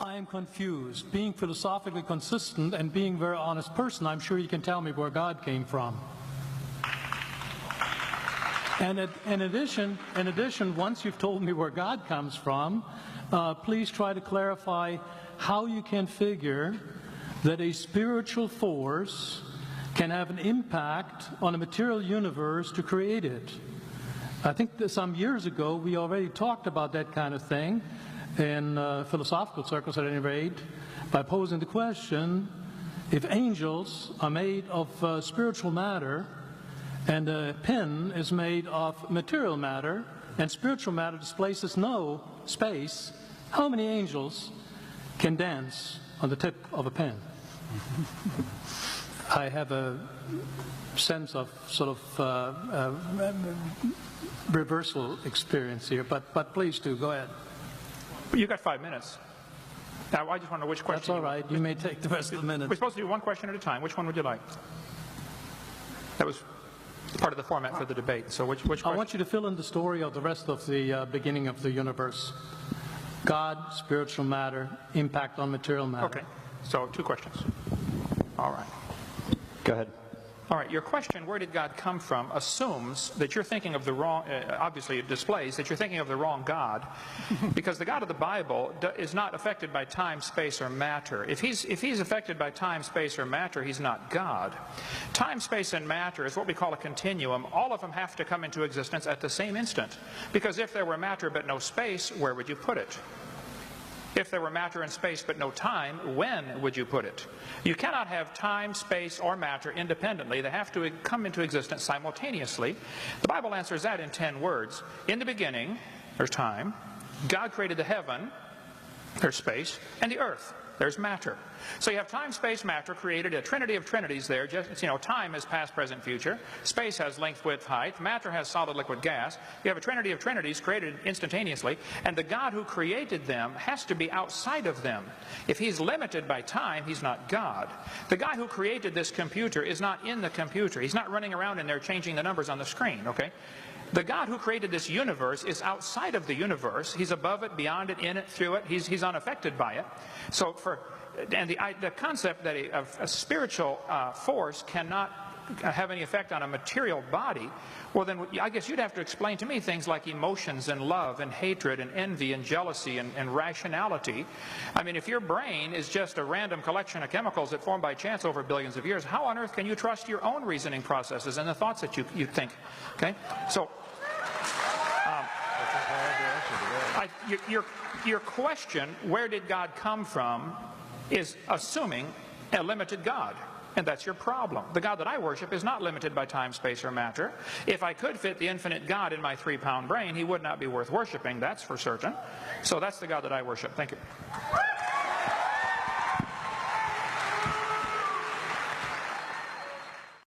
I am confused. Being philosophically consistent and being a very honest person, I'm sure you can tell me where God came from. And in addition, once you've told me where God comes from, please try to clarify how you can figure that a spiritual force can have an impact on a material universe to create it. I think that some years ago we already talked about that kind of thing in philosophical circles at any rate, by posing the question, if angels are made of spiritual matter and a pen is made of material matter and spiritual matter displaces no space, how many angels can dance on the tip of a pen? I have a sense of sort of reversal experience here, but please do, go ahead. You got 5 minutes. Now, I just want to know which question. That's all right. You may take the rest of the minute. We're supposed to do one question at a time. Which one would you like? That was part of the format for the debate. So which question? I want you to fill in the story of the rest of the beginning of the universe. God, spiritual matter, impact on material matter. Okay. So 2 questions. All right. Go ahead. All right, your question, where did God come from, assumes that you're thinking of the wrong, obviously it displays that you're thinking of the wrong God, because the God of the Bible is not affected by time, space, or matter. If he's affected by time, space, or matter, he's not God. Time, space, and matter is what we call a continuum. All of them have to come into existence at the same instant, because if there were matter but no space, where would you put it? If there were matter and space but no time, when would you put it? You cannot have time, space, or matter independently. They have to come into existence simultaneously. The Bible answers that in 10 words. In the beginning, there's time. God created the heaven, there's space, and the earth, there's matter. So you have time, space, matter, created a trinity of trinities there. Just, time is past, present, future. Space has length, width, height. Matter has solid, liquid, gas. You have a trinity of trinities created instantaneously. And the God who created them has to be outside of them. If he's limited by time, he's not God. The guy who created this computer is not in the computer. He's not running around in there changing the numbers on the screen, okay? The God who created this universe is outside of the universe. He's above it, beyond it, in it, through it. He's unaffected by it. So the concept that a spiritual force cannot have any effect on a material body, well then I guess you'd have to explain to me things like emotions and love and hatred and envy and jealousy and rationality. I mean, if your brain is just a random collection of chemicals that form by chance over billions of years, how on earth can you trust your own reasoning processes and the thoughts that you think? Okay, so your question, where did God come from, is assuming a limited God. And that's your problem. The God that I worship is not limited by time, space, or matter. If I could fit the infinite God in my 3-pound brain, he would not be worth worshiping, that's for certain. So that's the God that I worship. Thank you.